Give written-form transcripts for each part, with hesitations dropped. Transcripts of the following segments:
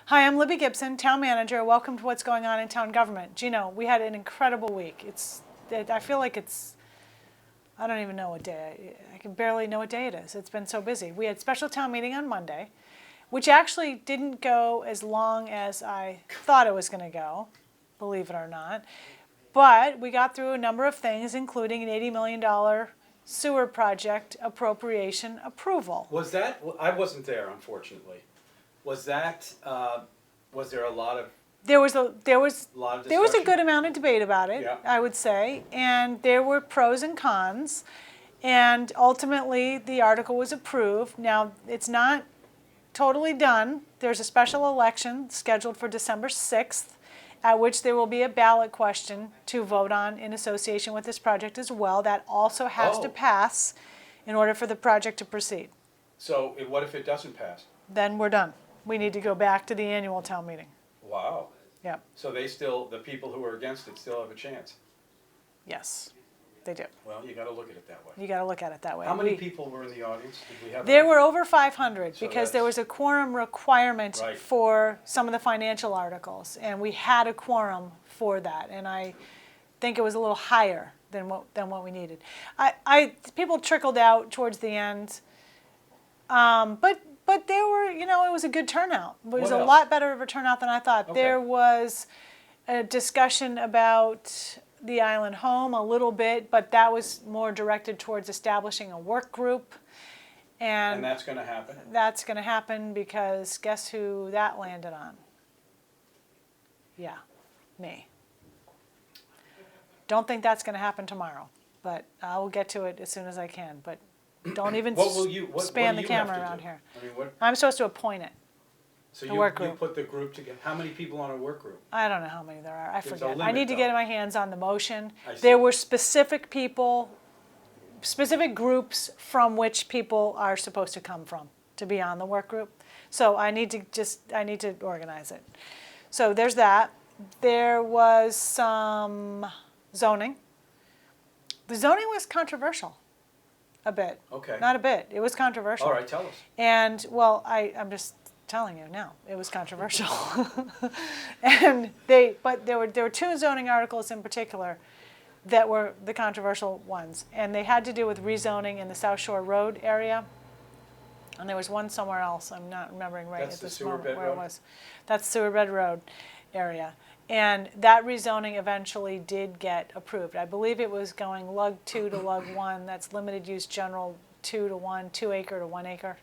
Hi, I'm Libby Gibson, Town Manager. Welcome to What's Going On in Town Government. Gino, we had an incredible week. I feel like I don't even know what day, I can barely know what day it is. It's been so busy. We had special town meeting on Monday, which actually didn't go as long as I thought it was going to go, believe it or not. But we got through a number of things, including an $80 million sewer project appropriation approval. Was that, I wasn't there, unfortunately. Was that, was there a lot of There was a discussion? good amount of debate about it, Yeah. I would say, and there were pros and cons, and ultimately the article was approved. Now, it's not totally done. There's a special election scheduled for December 6th, at which there will be a ballot question to vote on in association with this project as well. That also has to pass in order for the project to proceed. So what if it doesn't pass? Then we're done. We need to go back to the annual town meeting. Wow. Yep. So the people who are against it still have a chance? Yes, they do. Well, you gotta look at it that way. You got to look at it that way. How many people were in the audience? Did we have? There were over 500 So because there was a quorum requirement Right. for some of the financial articles, and we had a quorum for that, and I think it was a little higher than what we needed. People trickled out towards the end, but there were, it was a good turnout. It was What a else? lot better of a turnout than I thought. Okay. There was a discussion about the island home a little bit, but that was more directed towards establishing a work group. And that's gonna happen? That's going to happen because guess who that landed on? Yeah, me. Don't think that's going to happen tomorrow, but I will get to it as soon as I can. But don't even what span do the you have camera to around do? here. I mean, what? I'm supposed to appoint it. So A work you group. put the group together. How many people on a work group? I don't know how many there are. I There's a forget. I limit, need to though. get my hands on the motion. I see. There were specific people, specific groups from which people are supposed to come from to be on the work group. So I need to organize it. So there's that. There was some zoning. The zoning was controversial, a bit. Okay. Not a bit. It was controversial. All right, tell us. And, well, I'm just telling you now, it was controversial. And but there were two zoning articles in particular that were the controversial ones. And they had to do with rezoning in the South Shore Road area. And there was one somewhere else, I'm not remembering right That's at the this Sewer moment Bed where it Road? was. That's Sewer Bed Road area. And that rezoning eventually did get approved. I believe it was going lug 2 to lug 1. That's limited use general 2 to 1, 2 acre to 1 acre.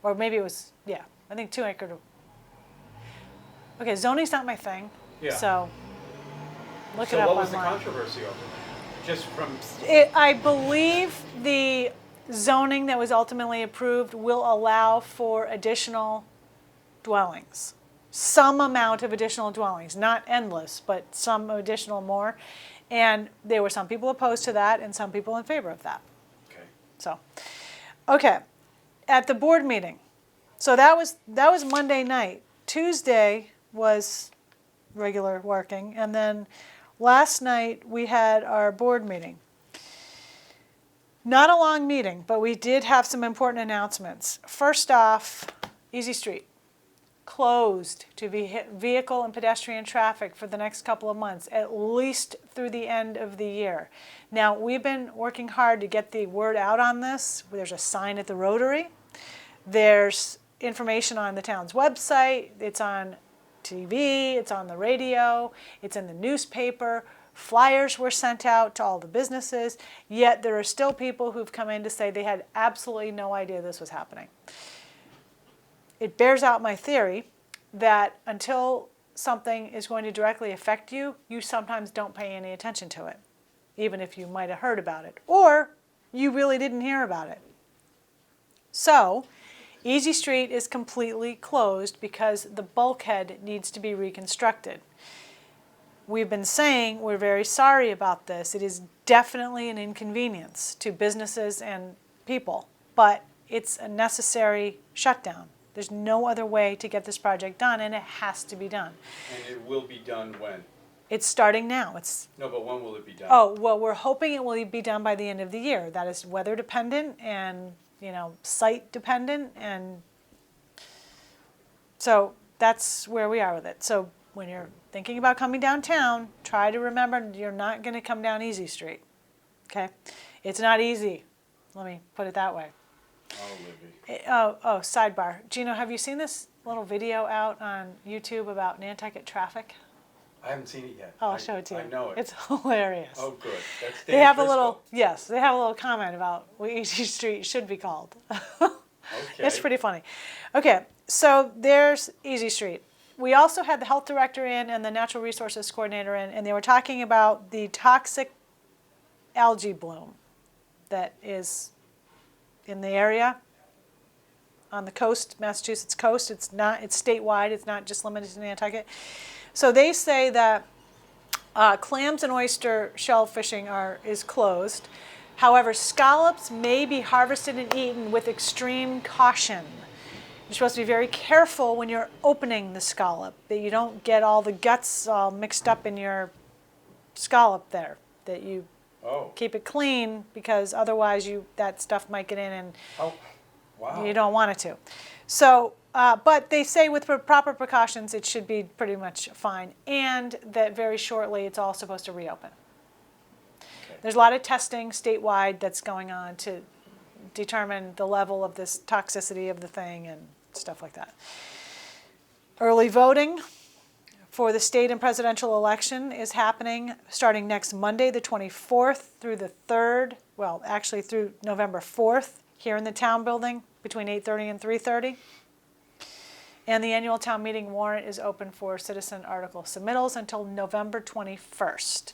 Or maybe it was, yeah, I think 2 acre to. Okay, zoning's not my thing. Yeah. So look it So up what was the online. controversy over it? Just from, I believe the zoning that was ultimately approved will allow for additional dwellings. Some amount of additional dwellings, not endless, but some additional more. And there were some people opposed to that and some people in favor of that. okay. So, okay, at the board meeting. So that was Monday night. Tuesday was regular working, and then last night we had our board meeting. Not a long meeting, but we did have some important announcements. First off, Easy Street closed to vehicle and pedestrian traffic for the next couple of months, at least through the end of the year. Now, we've been working hard to get the word out on this. There's a sign at the Rotary. There's information on the town's website. It's on TV. It's on the radio. It's in the newspaper. Flyers were sent out to all the businesses. Yet there are still people who've come in to say they had absolutely no idea this was happening. It bears out my theory that until something is going to directly affect you, you sometimes don't pay any attention to it, even if you might have heard about it, or you really didn't hear about it. So, Easy Street is completely closed because the bulkhead needs to be reconstructed. We've been saying we're very sorry about this. It is definitely an inconvenience to businesses and people, but it's a necessary shutdown. There's no other way to get this project done, and it has to be done. And it will be done when? It's starting now. No, but when will it be done? Oh, well, we're hoping it will be done by the end of the year. That is weather dependent and, site dependent. And so that's where we are with it. So when you're thinking about coming downtown, try to remember you're not going to come down Easy Street. Okay? It's not easy. Let me put it that way. Oh, Libby. Sidebar. Gino, have you seen this little video out on YouTube about Nantucket traffic? I haven't seen it yet. I'll show it to you. I know it. It's hilarious. Oh, good. That's They have a Driscoll. little, yes, they have a little comment about what Easy Street should be called. Okay. It's pretty funny. Okay, so there's Easy Street. We also had the health director in and the natural resources coordinator in, and they were talking about the toxic algae bloom that is in the area on the coast, Massachusetts coast. It's statewide. It's not just limited to Nantucket. So they say that clams and oyster shell fishing is closed. However, scallops may be harvested and eaten with extreme caution. You're supposed to be very careful when you're opening the scallop, that you don't get all the guts all mixed up in your scallop there, that you Oh. keep it clean, because otherwise that stuff might get in and Oh. Wow. you don't want it to. So, but they say with proper precautions, it should be pretty much fine, and that very shortly it's all supposed to reopen. Okay. There's a lot of testing statewide that's going on to determine the level of this toxicity of the thing and stuff like that. Early voting for the state and presidential election is happening starting next Monday, the 24th, through the 3rd, well, actually through November 4th, here in the town building between 8:30 and 3:30. And the annual town meeting warrant is open for citizen article submittals until November 21st.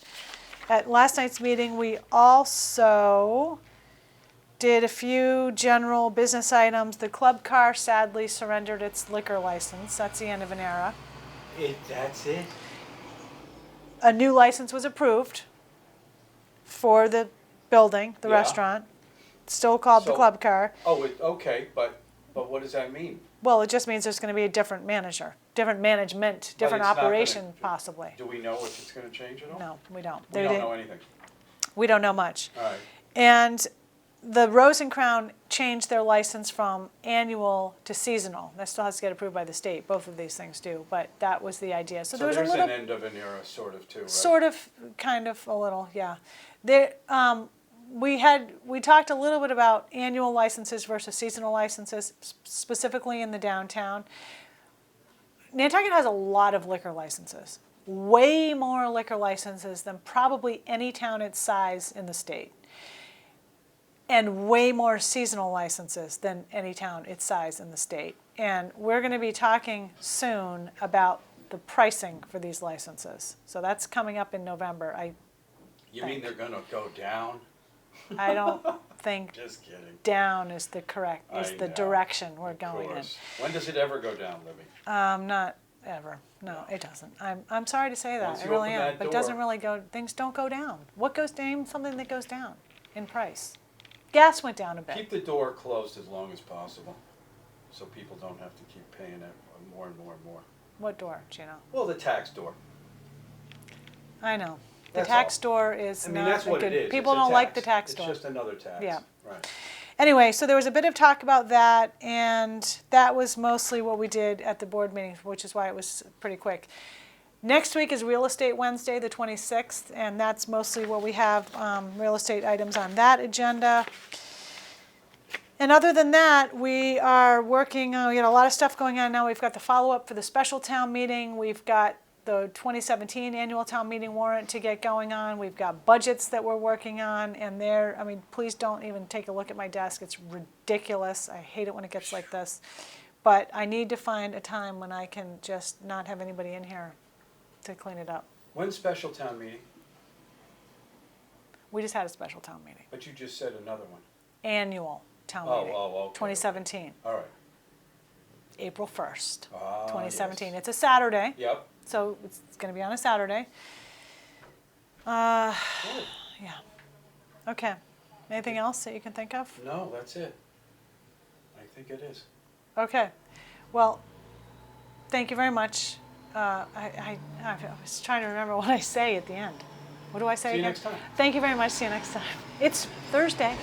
At last night's meeting, we also did a few general business items. The club car sadly surrendered its liquor license. That's the end of an era. That's it? A new license was approved for the building, the Yeah. restaurant. Still called the So- club car. Oh, okay, but what does that mean? Well, it just means there's going to be a different manager, different management, different it's not gonna- operation possibly. Do we know if it's going to change at all? No, we don't. We don't know anything. We don't know much. All right. And the Rose and Crown changed their license from annual to seasonal. That still has to get approved by the state. Both of these things do, but that was the idea. So, So there was there's a little, an end of an era, sort of, too, right? sort of, kind of, a little, yeah. There, we talked a little bit about annual licenses versus seasonal licenses, specifically in the downtown. Nantucket has a lot of liquor licenses, way more liquor licenses than probably any town its size in the state, and way more seasonal licenses than any town its size in the state. And we're going to be talking soon about the pricing for these licenses. So that's coming up in November. You mean they're going to go down? I don't think Just kidding. down is the I know. direction we're Of going in. course. When does it ever go down, Libby? Not ever. No, it doesn't. I'm sorry to say that. Once I you really open am. that But it doesn't door- really go. Things don't go down. What goes down? Something that goes down in price. Gas went down a bit. Keep the door closed as long as possible, so people don't have to keep paying it more and more and more. What door, Gino? Well, the tax door. I know. The That's tax all. door is I mean, not that's a what good. it is. People It's a don't like the tax It's door. just another tax. Yeah. Right. Anyway, so there was a bit of talk about that, and that was mostly what we did at the board meeting, which is why it was pretty quick. Next week is Real Estate Wednesday, the 26th, and that's mostly what we have, real estate items on that agenda. And other than that, we are working, we got a lot of stuff going on now. We've got the follow-up for the special town meeting. We've got the 2017 annual town meeting warrant to get going on. We've got budgets that we're working on, and please don't even take a look at my desk. It's ridiculous. I hate it when it gets like this. But I need to find a time when I can just not have anybody in here to clean it up. When's special town meeting? We just had a special town meeting. But you just said another one. Annual town Oh, meeting. okay. 2017, All right. April 1st, Ah, 2017. yes. It's a Saturday. Yep. So it's going to be on a Saturday. Good. Yeah. Okay. Anything else that you can think of? No, that's it. I think it is. Okay. Well, thank you very much. I was trying to remember what I say at the end. What do I say See you again? next time. Thank you very much. See you next time. It's Thursday.